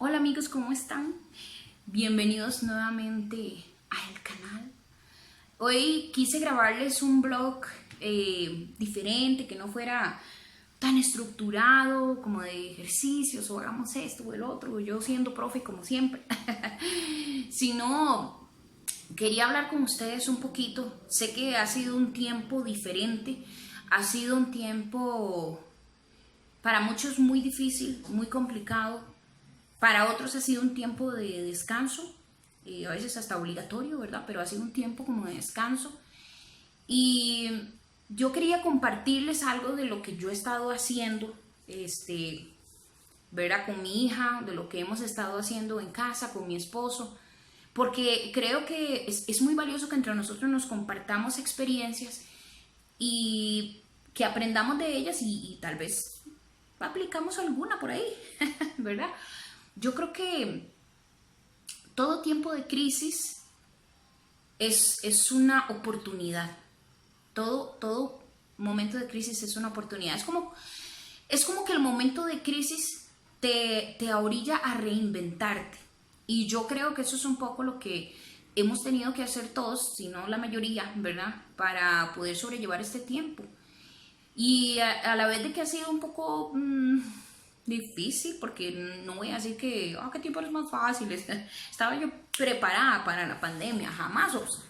Hola amigos, ¿cómo están? Bienvenidos nuevamente al canal. Hoy quise grabarles un vlog diferente, que no fuera tan estructurado como de ejercicios o hagamos esto o el otro, yo siendo profe como siempre, sino quería hablar con ustedes un poquito. Sé que ha sido un tiempo diferente, ha sido un tiempo para muchos muy difícil, muy complicado. Para otros ha sido un tiempo de descanso, a veces hasta obligatorio, ¿verdad? Pero ha sido un tiempo como de descanso. Y yo quería compartirles algo de lo que yo he estado haciendo, ¿verdad? Con mi hija, de lo que hemos estado haciendo en casa, con mi esposo, porque creo que es muy valioso que entre nosotros nos compartamos experiencias y que aprendamos de ellas y tal vez aplicamos alguna por ahí, ¿verdad? Yo creo que todo tiempo de crisis es una oportunidad. Todo momento de crisis es una oportunidad. Es como que el momento de crisis te orilla a reinventarte. Y yo creo que eso es un poco lo que hemos tenido que hacer todos, si no la mayoría, ¿verdad? Para poder sobrellevar este tiempo. Y a la vez de que ha sido un poco difícil, porque no voy a decir que, qué tiempo es más fácil. Estaba yo preparada para la pandemia, jamás. O sea,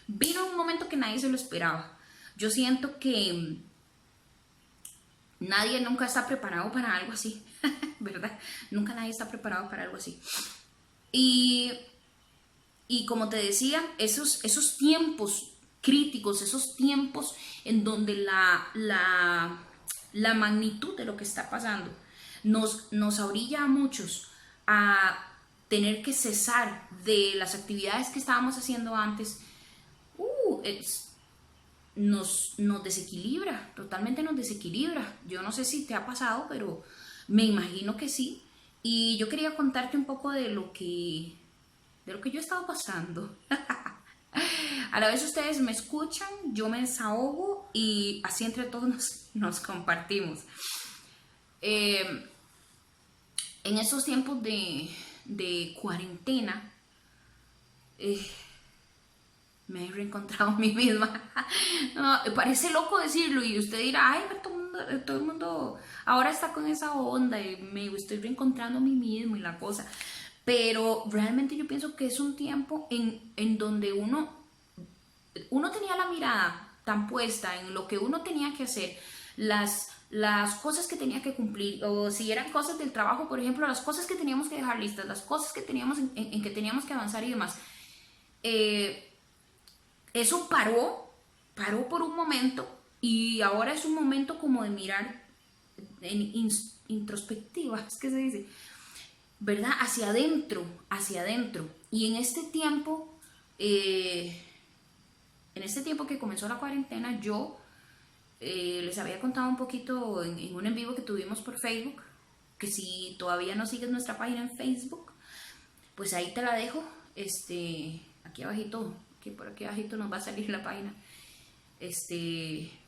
vino un momento que nadie se lo esperaba. Yo siento que nadie nunca está preparado para algo así, ¿verdad? Nunca nadie está preparado para algo así. Y, y como te decía, esos tiempos críticos, esos tiempos en donde la magnitud de lo que está pasando nos orilla a muchos a tener que cesar de las actividades que estábamos haciendo antes. Nos desequilibra, totalmente nos desequilibra. Yo no sé si te ha pasado, pero me imagino que sí. Y yo quería contarte un poco de lo que yo he estado pasando. A la vez ustedes me escuchan, yo me desahogo y así entre todos nos compartimos. Eh, en estos tiempos de cuarentena, eh, me he reencontrado a mí misma. No, parece loco decirlo y usted dirá, ay, pero todo el mundo ahora está con esa onda y me estoy reencontrando a mí mismo y la cosa. Pero realmente yo pienso que es un tiempo en donde uno tenía la mirada tan puesta en lo que uno tenía que hacer, las cosas que tenía que cumplir, o si eran cosas del trabajo, por ejemplo, las cosas que teníamos que dejar listas, las cosas que teníamos en que teníamos que avanzar y demás. Eh, Eso paró por un momento y ahora es un momento como de mirar en introspectiva, es que se dice, ¿verdad? Hacia adentro. Y en este tiempo que comenzó la cuarentena, yo les había contado un poquito en un en vivo que tuvimos por Facebook, que si todavía no sigues nuestra página en Facebook, pues ahí te la dejo, aquí abajito, que por aquí abajito nos va a salir la página.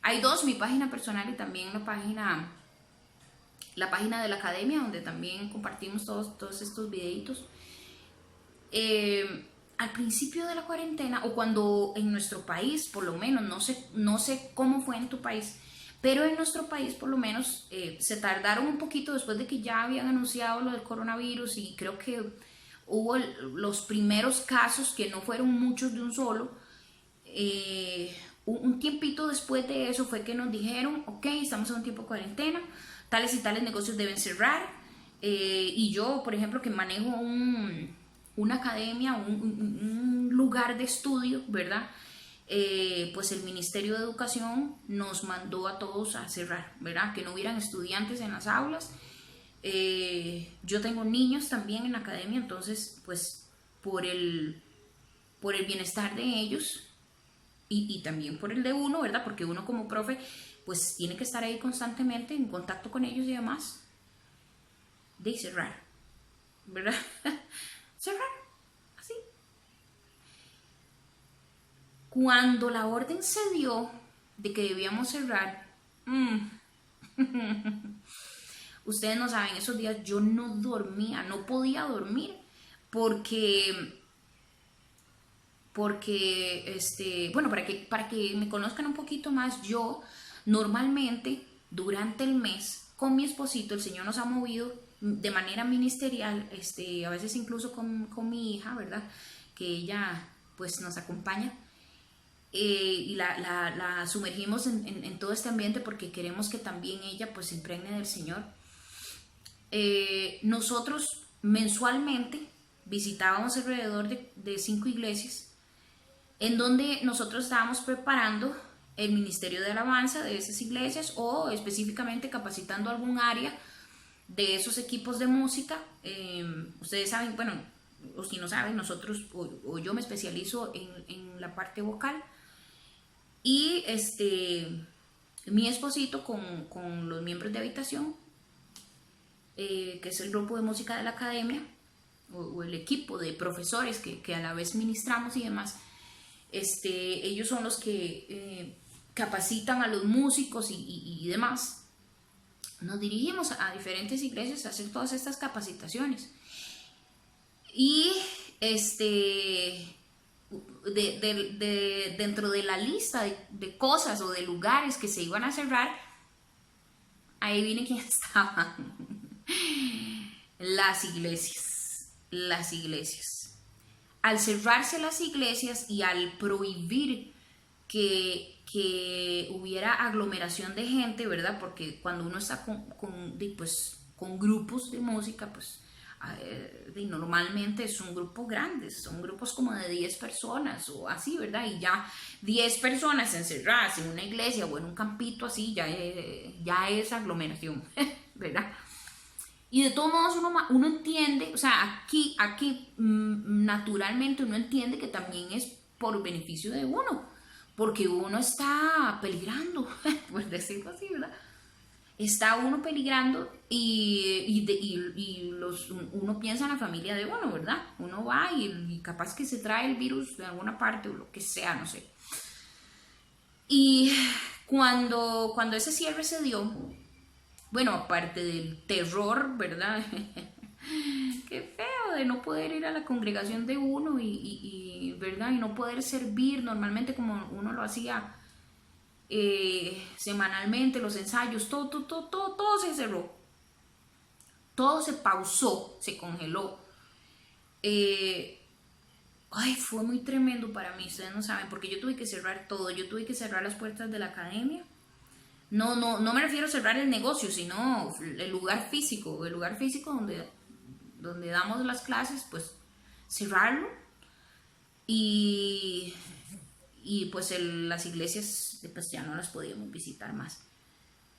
Hay dos, mi página personal y también la página de la academia, donde también compartimos todos estos videitos. Al principio de la cuarentena, o cuando en nuestro país, por lo menos, no sé cómo fue en tu país, pero en nuestro país por lo menos se tardaron un poquito después de que ya habían anunciado lo del coronavirus y creo que hubo los primeros casos, que no fueron muchos de un solo. Un tiempito después de eso fue que nos dijeron, ok, estamos en un tiempo de cuarentena, tales y tales negocios deben cerrar. Y yo, por ejemplo, que manejo una academia, un lugar de estudio, ¿verdad? Pues el Ministerio de Educación nos mandó a todos a cerrar, ¿verdad? Que no hubieran estudiantes en las aulas. Yo tengo niños también en la academia, entonces, pues, por el bienestar de ellos y también por el de uno, ¿verdad? Porque uno como profe, pues, tiene que estar ahí constantemente en contacto con ellos y demás, de cerrar, ¿verdad? Cerrar, así. Cuando la orden se dio de que debíamos cerrar, Ustedes no saben, esos días yo no dormía, no podía dormir porque bueno, para que me conozcan un poquito más, yo normalmente durante el mes con mi esposito, el Señor nos ha movido de manera ministerial, a veces incluso con mi hija, ¿verdad? Que ella pues nos acompaña, y la sumergimos en todo este ambiente porque queremos que también ella pues se impregne del Señor. Nosotros mensualmente visitábamos alrededor de 5 iglesias en donde nosotros estábamos preparando el ministerio de alabanza de esas iglesias o específicamente capacitando algún área de esos equipos de música. Ustedes saben, bueno, o si no saben, nosotros o yo me especializo en la parte vocal y mi esposito con los miembros de habitación, que es el grupo de música de la academia o el equipo de profesores que a la vez ministramos y demás. Ellos son los que capacitan a los músicos y demás. Nos dirigimos a diferentes iglesias a hacer todas estas capacitaciones. Y dentro de la lista de cosas o de lugares que se iban a cerrar, ahí viene quién estaba. Las iglesias. Las iglesias. Al cerrarse las iglesias y al prohibir que hubiera aglomeración de gente, ¿verdad? Porque cuando uno está con grupos de música, pues normalmente son grupos grandes, son grupos como de 10 personas o así, ¿verdad? Y ya 10 personas encerradas en una iglesia o en un campito así, ya es aglomeración, ¿verdad? Y de todos modos uno entiende, o sea, aquí naturalmente uno entiende que también es por beneficio de uno, porque uno está peligrando, por decirlo así, ¿verdad? Está uno peligrando uno piensa en la familia de uno, ¿verdad? Uno va y capaz que se trae el virus de alguna parte o lo que sea, no sé. Y cuando ese cierre se dio, bueno, aparte del terror, ¿verdad? Qué feo de no poder ir a la congregación de uno ¿verdad? Y no poder servir normalmente como uno lo hacía semanalmente, los ensayos, todo se cerró. Todo se pausó, se congeló. Fue muy tremendo para mí, ustedes no saben, porque yo tuve que cerrar todo. Yo tuve que cerrar las puertas de la academia. No me refiero a cerrar el negocio, sino el lugar físico donde damos las clases, pues cerrarlo y pues las iglesias pues ya no las podíamos visitar más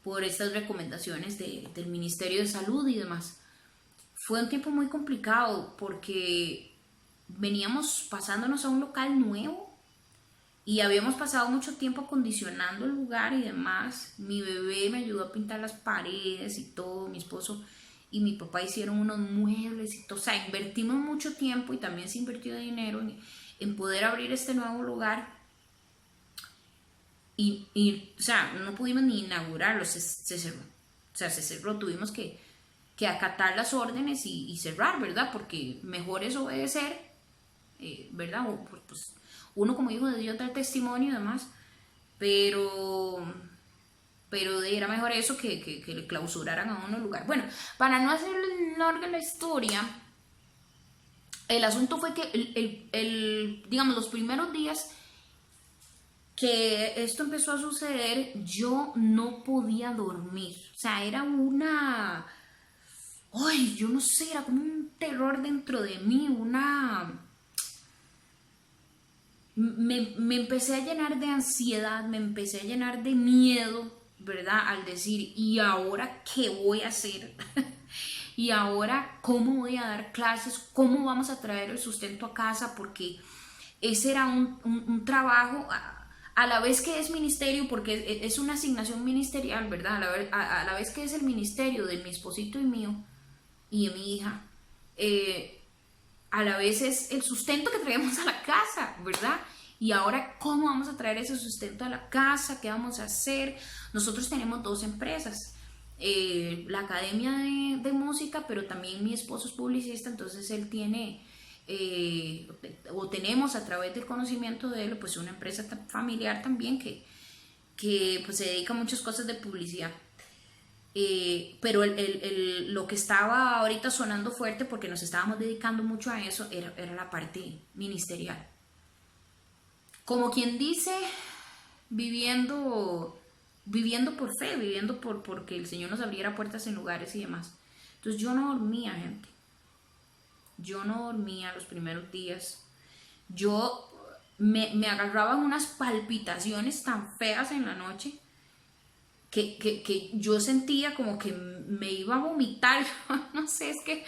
por estas recomendaciones del Ministerio de Salud y demás. Fue un tiempo muy complicado porque veníamos pasándonos a un local nuevo y habíamos pasado mucho tiempo acondicionando el lugar y demás. Mi bebé me ayudó a pintar las paredes y todo. Mi esposo y mi papá hicieron unos muebles y todo. O sea, invertimos mucho tiempo y también se invirtió dinero en poder abrir este nuevo lugar. O sea, no pudimos ni inaugurarlo, se cerró. O sea, se cerró. Tuvimos que acatar las órdenes y cerrar, ¿verdad? Porque mejor es obedecer, ¿verdad? Pues, uno como hijo de Dios da el testimonio y demás, pero era mejor eso que le clausuraran a uno el lugar. Bueno, para no hacerle larga la historia, el asunto fue que digamos, los primeros días que esto empezó a suceder, yo no podía dormir. O sea, era yo no sé, era como un terror dentro de mí, me empecé a llenar de ansiedad, me empecé a llenar de miedo, ¿verdad? Al decir, ¿y ahora qué voy a hacer? ¿Y ahora cómo voy a dar clases? ¿Cómo vamos a traer el sustento a casa? Porque ese era un trabajo, a la vez que es ministerio, porque es una asignación ministerial, ¿verdad? A la vez que es el ministerio de mi esposito y mío, y de mi hija, a la vez es el sustento que traemos a la casa, ¿verdad? Y ahora, ¿cómo vamos a traer ese sustento a la casa? ¿Qué vamos a hacer? Nosotros tenemos 2 empresas. la academia de música, pero también mi esposo es publicista, entonces él tiene, o tenemos a través del conocimiento de él, pues una empresa familiar también que pues se dedica a muchas cosas de publicidad. Pero lo que estaba ahorita sonando fuerte, porque nos estábamos dedicando mucho a eso, era la parte ministerial. Como quien dice, viviendo por fe, viviendo porque el Señor nos abriera puertas en lugares y demás. Entonces yo no dormía, gente. Yo no dormía los primeros días. Yo me agarraban unas palpitaciones tan feas en la noche que yo sentía como que me iba a vomitar. No sé, es que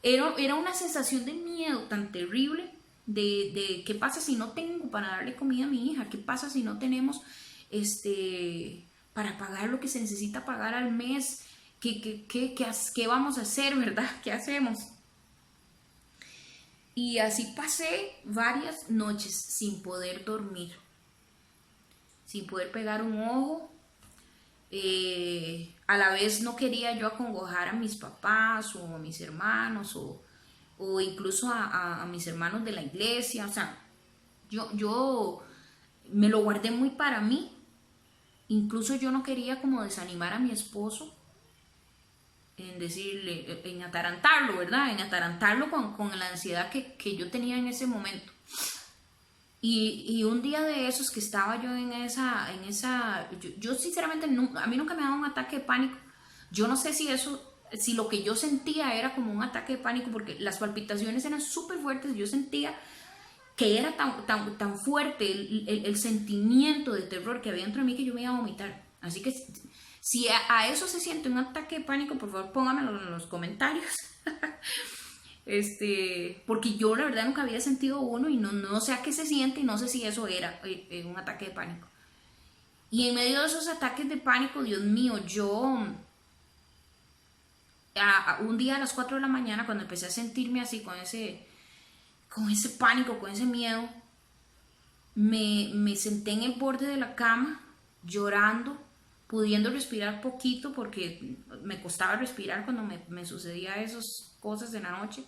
era una sensación de miedo tan terrible de qué pasa si no tengo para darle comida a mi hija, qué pasa si no tenemos para pagar lo que se necesita pagar al mes, qué vamos a hacer, ¿verdad? ¿Qué hacemos? Y así pasé varias noches sin poder dormir, sin poder pegar un ojo. A la vez no quería yo acongojar a mis papás o a mis hermanos o incluso a mis hermanos de la iglesia. O sea, yo me lo guardé muy para mí. Incluso yo no quería como desanimar a mi esposo en decirle, en atarantarlo, ¿verdad? En atarantarlo con la ansiedad que yo tenía en ese momento. Y un día de esos que estaba yo en esa yo sinceramente, a mí nunca me daba un ataque de pánico. Yo no sé si lo que yo sentía era como un ataque de pánico, porque las palpitaciones eran súper fuertes. Yo sentía que era tan fuerte el sentimiento de terror que había dentro de mí que yo me iba a vomitar. Así que si a eso se siente un ataque de pánico, por favor pónganmelo en los comentarios. Porque yo la verdad nunca había sentido uno y no sé a qué se siente y no sé si eso era un ataque de pánico. Y en medio de esos ataques de pánico, Dios mío, yo un día a las 4 de la mañana, cuando empecé a sentirme así con ese pánico, con ese miedo, me senté en el borde de la cama llorando, pudiendo respirar poquito porque me costaba respirar cuando me sucedía esas cosas en la noche.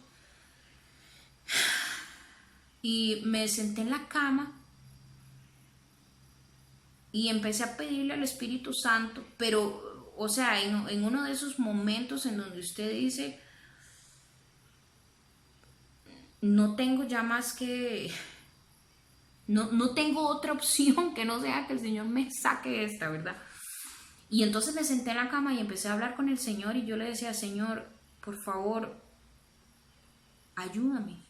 Y me senté en la cama y empecé a pedirle al Espíritu Santo, pero, o sea, en uno de esos momentos en donde usted dice, no tengo ya más que... No tengo otra opción que no sea que el Señor me saque esta, ¿verdad? Y entonces me senté en la cama y empecé a hablar con el Señor y yo le decía, Señor, por favor, ayúdame.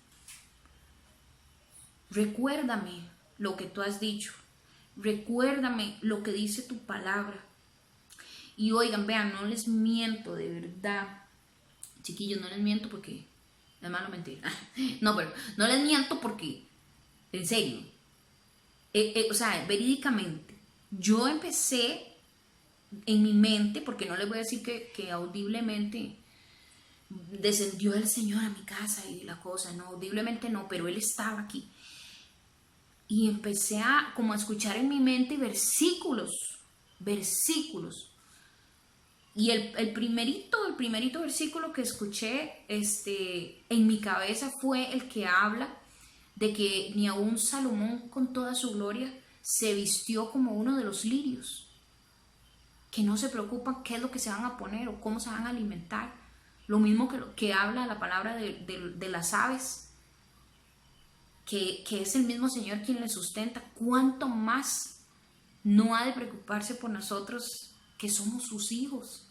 Recuérdame lo que tú has dicho. Recuérdame lo que dice tu palabra. Y oigan, vean, no les miento, de verdad. Chiquillos, no les miento porque... es malo mentir. No, pero no les miento porque... en serio. O sea, verídicamente. Yo empecé en mi mente, porque no les voy a decir que audiblemente descendió el Señor a mi casa y la cosa, no, audiblemente no, pero Él estaba aquí. Y empecé como a escuchar en mi mente versículos. Y el primerito versículo que escuché en mi cabeza fue el que habla de que ni aun Salomón con toda su gloria se vistió como uno de los lirios, que no se preocupan qué es lo que se van a poner o cómo se van a alimentar. Lo mismo que habla la palabra de las aves, que es el mismo Señor quien les sustenta. ¿Cuánto más no ha de preocuparse por nosotros que somos sus hijos?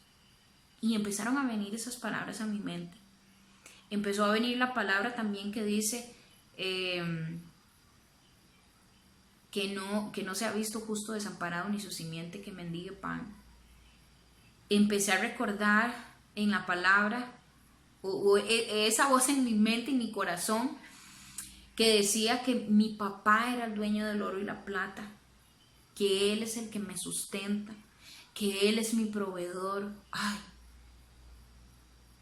Y empezaron a venir esas palabras a mi mente. Empezó a venir la palabra también que dice que no se ha visto justo desamparado ni su simiente que mendigue pan. Empecé a recordar en la palabra o esa voz en mi mente y mi corazón que decía que mi papá era el dueño del oro y la plata, que Él es el que me sustenta, que Él es mi proveedor. Ay,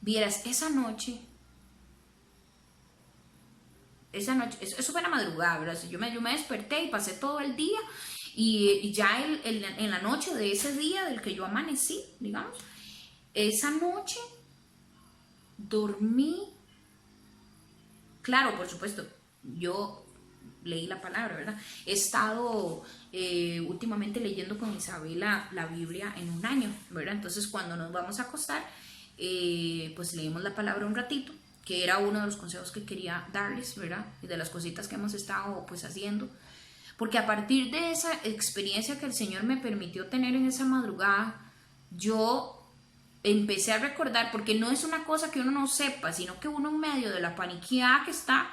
vieras, esa noche, eso fue en la madrugada, ¿verdad? Yo me desperté y pasé todo el día y ya en la noche de ese día del que yo amanecí, digamos, esa noche dormí, claro, por supuesto, yo leí la palabra, ¿verdad? He estado últimamente leyendo con Isabela la Biblia en un año, ¿verdad? Entonces cuando nos vamos a acostar, pues leemos la palabra un ratito, que era uno de los consejos que quería darles, ¿verdad? Y de las cositas que hemos estado pues haciendo. Porque a partir de esa experiencia que el Señor me permitió tener en esa madrugada, yo empecé a recordar, porque no es una cosa que uno no sepa, sino que uno en medio de la paniqueada que está,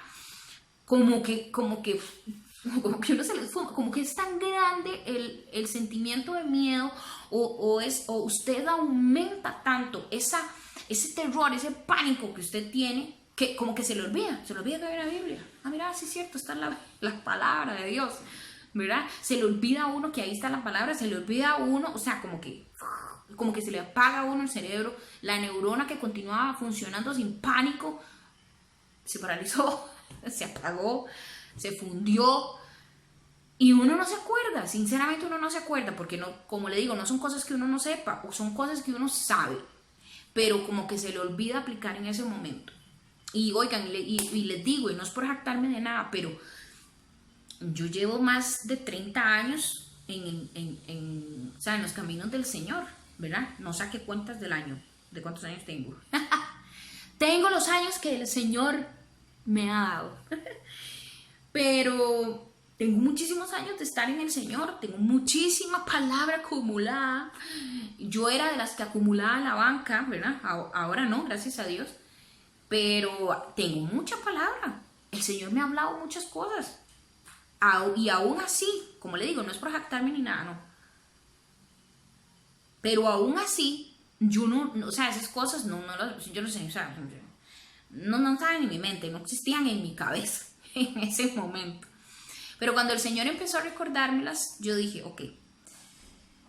como que uno se les fuma, como que es tan grande el sentimiento de miedo o usted aumenta tanto ese terror, ese pánico que usted tiene, que como que se le olvida que hay una Biblia. Ah, mira, sí es cierto, está la palabra de Dios, ¿verdad? Se le olvida a uno que ahí está la palabra, se le olvida a uno, o sea, como que se le apaga a uno el cerebro, la neurona que continuaba funcionando sin pánico, se paralizó, se apagó, se fundió y uno no se acuerda, sinceramente uno no se acuerda, porque no, como le digo, no son cosas que uno no sepa, o son cosas que uno sabe, pero como que se le olvida aplicar en ese momento. Y oigan, y les digo, y no es por jactarme de nada, pero yo llevo más de 30 años o sea, en los caminos del Señor, ¿verdad? No saqué cuentas del año, de cuántos años tengo. Tengo los años que el Señor me ha dado. Pero tengo muchísimos años de estar en el Señor, tengo muchísima palabra acumulada. Yo era de las que acumulaba en la banca, ¿verdad? Ahora no, gracias a Dios. Pero tengo mucha palabra. El Señor me ha hablado muchas cosas. Y aún así, como le digo, no es por jactarme ni nada, no. Pero aún así, yo no, o sea, esas cosas yo no sé, o sea, no estaban en mi mente, no existían en mi cabeza en ese momento. Pero cuando el Señor empezó a recordármelas, yo dije, ok,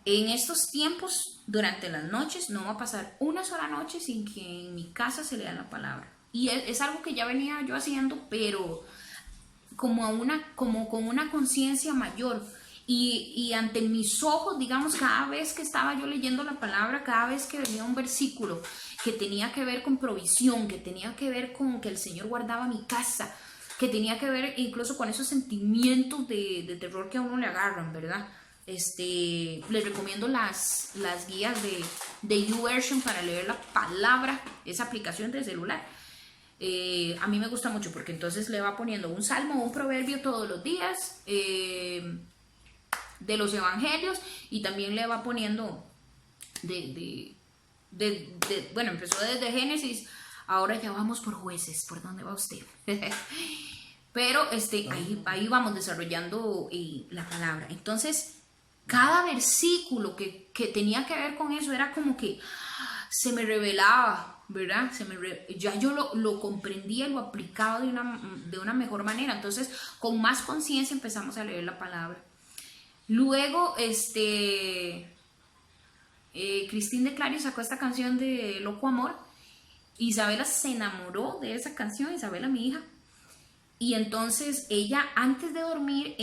en estos tiempos, durante las noches, no va a pasar una sola noche sin que en mi casa se lea la palabra. Y es algo que ya venía yo haciendo, pero como con una conciencia mayor. Y ante mis ojos, digamos, cada vez que estaba yo leyendo la palabra, cada vez que venía un versículo que tenía que ver con provisión, que tenía que ver con que el Señor guardaba mi casa, que tenía que ver incluso con esos sentimientos de terror que a uno le agarran, ¿verdad? Les recomiendo las guías de YouVersion para leer la palabra, esa aplicación de celular. A mí me gusta mucho porque entonces le va poniendo un salmo o un proverbio todos los días de los evangelios, y también le va poniendo bueno, empezó desde Génesis, ahora ya vamos por Jueces. ¿Por dónde va usted? Pero ahí vamos desarrollando la palabra. Entonces, cada versículo que tenía que ver con eso era como que se me revelaba, ¿verdad? Ya yo lo comprendía, lo aplicaba de una mejor manera. Entonces, con más conciencia empezamos a leer la palabra. Luego, Cristín de Clario sacó esta canción de Loco Amor. Isabela se enamoró de esa canción, Isabela, mi hija. Y entonces ella, antes de dormir,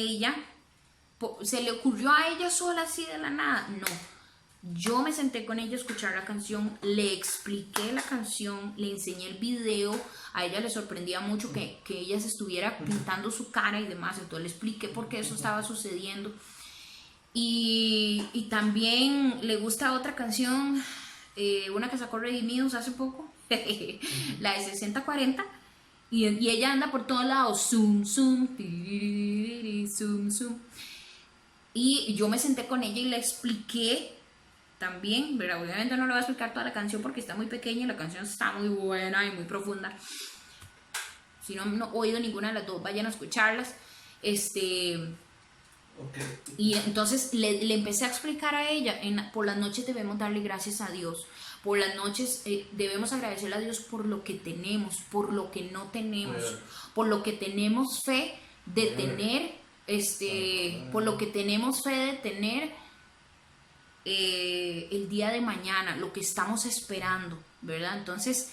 se le ocurrió a ella sola así de la nada. No, yo me senté con ella a escuchar la canción, le expliqué la canción, le enseñé el video. A ella le sorprendía mucho que ella se estuviera pintando su cara y demás. Entonces le expliqué por qué eso estaba sucediendo. Y también le gusta otra canción, una que sacó Redimidos hace poco, la de 6040, y ella anda por todos lados, zoom, zoom, zoom, zoom. Y yo me senté con ella y le expliqué también, pero obviamente no le voy a explicar toda la canción porque está muy pequeña y la canción está muy buena y muy profunda. Si no han oído ninguna de las dos, vayan a escucharlas. Okay. Y entonces le empecé a explicar a ella, por las noches debemos darle gracias a Dios, por las noches debemos agradecerle a Dios por lo que tenemos, por lo que no tenemos, por lo que tenemos fe de tener, por lo que tenemos fe de tener el día de mañana, lo que estamos esperando, ¿verdad? Entonces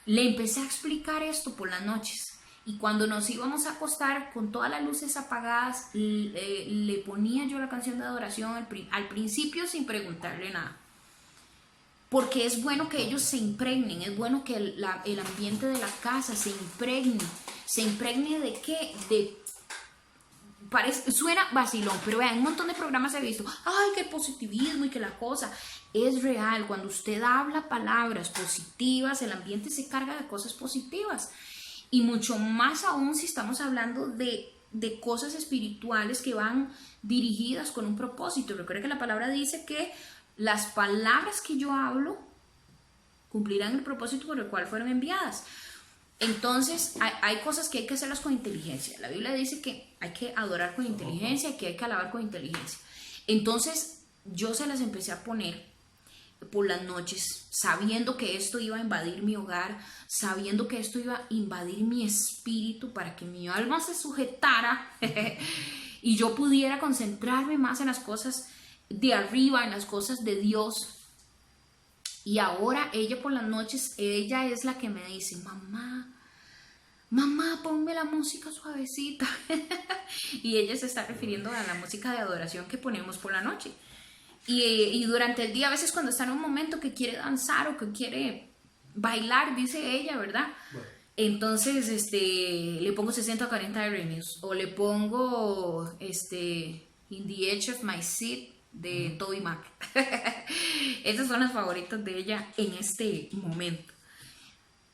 le empecé a explicar esto por las noches. Y cuando nos íbamos a acostar con todas las luces apagadas, le ponía yo la canción de adoración al principio sin preguntarle nada. porque es bueno que ellos se impregnen, es bueno que el ambiente de la casa se impregne de qué, suena vacilón, pero vean, un montón de programas he visto, ay, que positivismo y que la cosa es real. Cuando usted habla palabras positivas, el ambiente se carga de cosas positivas, y mucho más aún si estamos hablando de cosas espirituales que van dirigidas con un propósito. Recuerda que la palabra dice que las palabras que yo hablo cumplirán el propósito por el cual fueron enviadas. Entonces hay cosas que hay que hacerlas con inteligencia. La Biblia dice que hay que adorar con inteligencia y que hay que alabar con inteligencia. Entonces yo se las empecé a poner por las noches, sabiendo que esto iba a invadir mi hogar, sabiendo que esto iba a invadir mi espíritu para que mi alma se sujetara y yo pudiera concentrarme más en las cosas de arriba, en las cosas de Dios. Y ahora ella por las noches, ella es la que me dice, mamá, ponme la música suavecita. Y ella se está refiriendo a la música de adoración que ponemos por la noche. Y durante el día, a veces cuando está en un momento que quiere danzar o que quiere bailar, dice ella, ¿verdad? Bueno. Entonces le pongo 60-40 de remix, o le pongo In the Edge of My Seat de Toby Mac. Esas son las favoritas de ella en este momento.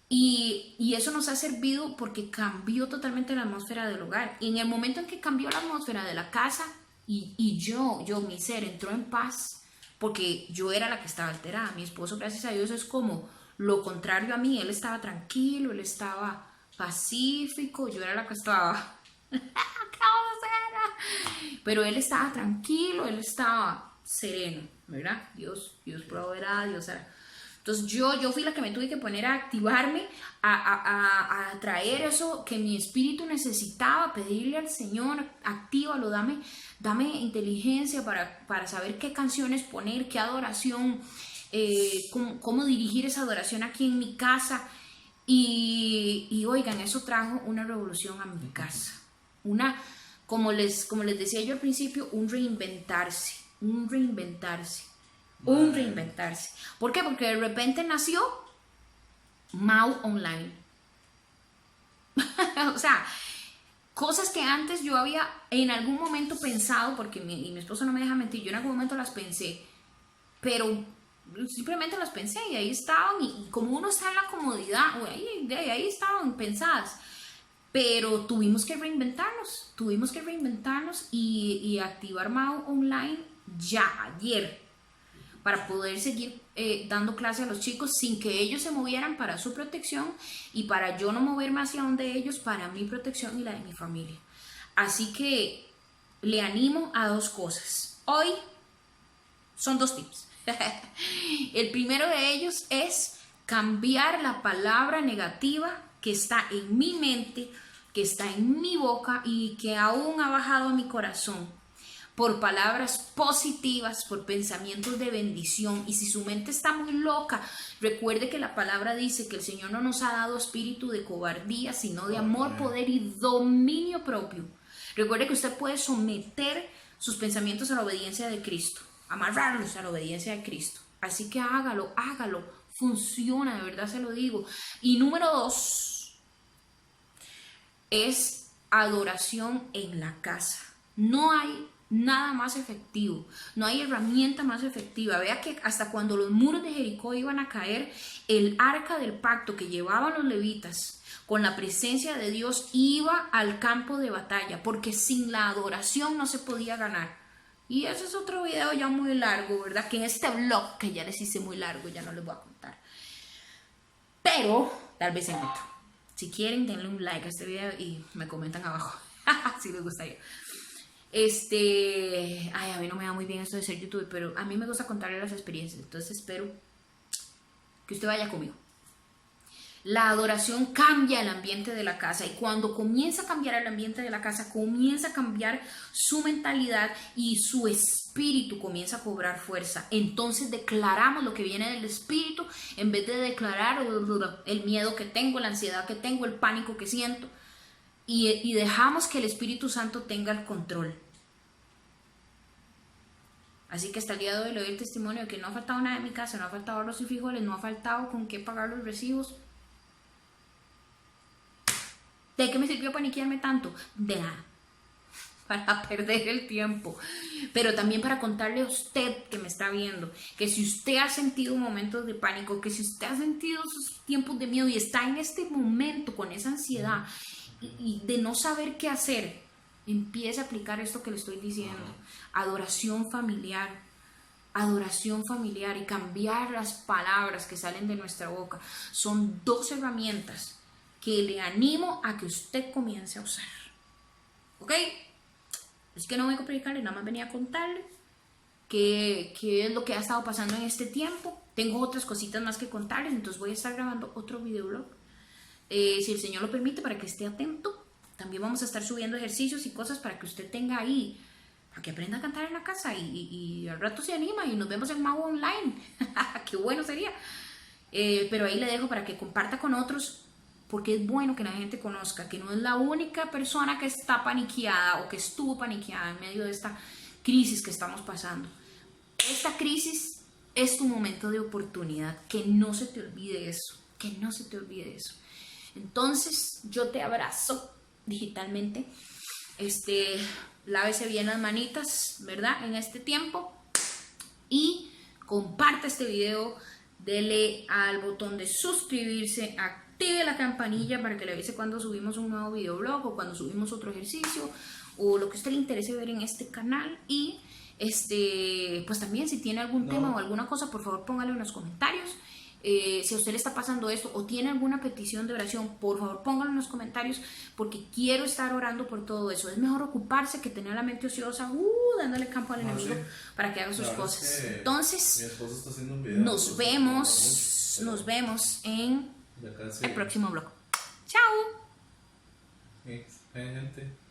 Y eso nos ha servido porque cambió totalmente la atmósfera del hogar. Y en el momento en que cambió la atmósfera de la casa, y mi ser entró en paz, porque yo era la que estaba alterada. Mi esposo, gracias a Dios, es como lo contrario a mí. Él estaba tranquilo, él estaba pacífico, yo era la que estaba pero él estaba tranquilo, él estaba sereno, ¿verdad? Dios proveerá, Dios hará. Entonces yo fui la que me tuve que poner a activarme, a traer eso que mi espíritu necesitaba, pedirle al Señor, actívalo, dame inteligencia para saber qué canciones poner, qué adoración, cómo dirigir esa adoración aquí en mi casa. Y oigan, eso trajo una revolución a mi casa. Como les decía yo al principio, un reinventarse. ¿Por qué? Porque de repente nació Mau Online. O sea, cosas que antes yo había en algún momento pensado, porque mi esposo no me deja mentir, yo en algún momento las pensé, pero simplemente las pensé y ahí estaban, y como uno está en la comodidad, ahí estaban pensadas. Pero tuvimos que reinventarnos y activar Mau Online ya ayer, para poder seguir dando clase a los chicos sin que ellos se movieran, para su protección, y para yo no moverme hacia donde ellos, para mi protección y la de mi familia. Así que le animo a dos cosas. Hoy son 2 tips. El primero de ellos es cambiar la palabra negativa que está en mi mente, que está en mi boca y que aún ha bajado a mi corazón, por palabras positivas, por pensamientos de bendición. Y si su mente está muy loca, recuerde que la palabra dice que el Señor no nos ha dado espíritu de cobardía, sino de amor, poder y dominio propio. Recuerde que usted puede someter sus pensamientos a la obediencia de Cristo, amarrarlos a la obediencia de Cristo. Así que hágalo, funciona, de verdad se lo digo. Y número 2 es adoración en la casa. No hay nada más efectivo, no hay herramienta más efectiva. Vea que hasta cuando los muros de Jericó iban a caer, el arca del pacto que llevaban los levitas con la presencia de Dios iba al campo de batalla, porque sin la adoración no se podía ganar. Y ese es otro video ya muy largo, ¿verdad? Que en este vlog, que ya les hice muy largo, ya no les voy a contar, pero tal vez en otro. Si quieren, denle un like a este video y me comentan abajo si les gustaría. A mí no me da muy bien esto de ser youtuber, pero a mí me gusta contarle las experiencias, entonces espero que usted vaya conmigo. La adoración cambia el ambiente de la casa, y cuando comienza a cambiar el ambiente de la casa, comienza a cambiar su mentalidad y su espíritu comienza a cobrar fuerza. Entonces declaramos lo que viene del espíritu en vez de declarar el miedo que tengo, la ansiedad que tengo, el pánico que siento. Y dejamos que el Espíritu Santo tenga el control. Así que hasta el día de hoy le doy el testimonio de que no ha faltado nada en mi casa, no ha faltado arroz y frijoles, no ha faltado con qué pagar los recibos. ¿De qué me sirvió paniquearme tanto? De nada. Para perder el tiempo, pero también para contarle a usted que me está viendo, que si usted ha sentido momentos de pánico, que si usted ha sentido esos tiempos de miedo y está en este momento con esa ansiedad y de no saber qué hacer, empiece a aplicar esto que le estoy diciendo, adoración familiar y cambiar las palabras que salen de nuestra boca. Son 2 herramientas que le animo a que usted comience a usar, ¿ok? Es que no vengo a predicarle, nada más venía a contarle qué es lo que ha estado pasando en este tiempo. Tengo otras cositas más que contarles, entonces voy a estar grabando otro videoblog, si el Señor lo permite, para que esté atento. También vamos a estar subiendo ejercicios y cosas para que usted tenga ahí, para que aprenda a cantar en la casa y al rato se anima y nos vemos en Mago Online. Qué bueno sería. Pero ahí le dejo para que comparta con otros, porque es bueno que la gente conozca que no es la única persona que está paniqueada o que estuvo paniqueada en medio de esta crisis que estamos pasando. Esta crisis es tu momento de oportunidad, que no se te olvide eso, que no se te olvide eso. Entonces yo te abrazo digitalmente, lávese bien las manitas, ¿verdad? En este tiempo, y comparte este video, dele al botón de suscribirse, active la campanilla para que le avise cuando subimos un nuevo videoblog o cuando subimos otro ejercicio o lo que a usted le interese ver en este canal. Y pues también, si tiene algún tema o alguna cosa, por favor póngalo en los comentarios. Si a usted le está pasando esto o tiene alguna petición de oración, por favor póngalo en los comentarios, porque quiero estar orando por todo eso. Es mejor ocuparse que tener la mente ociosa, dándole campo al enemigo para que haga sus cosas. Entonces, mi esposo está haciendo un video, nos vemos en el próximo vlog. Chao. Gente.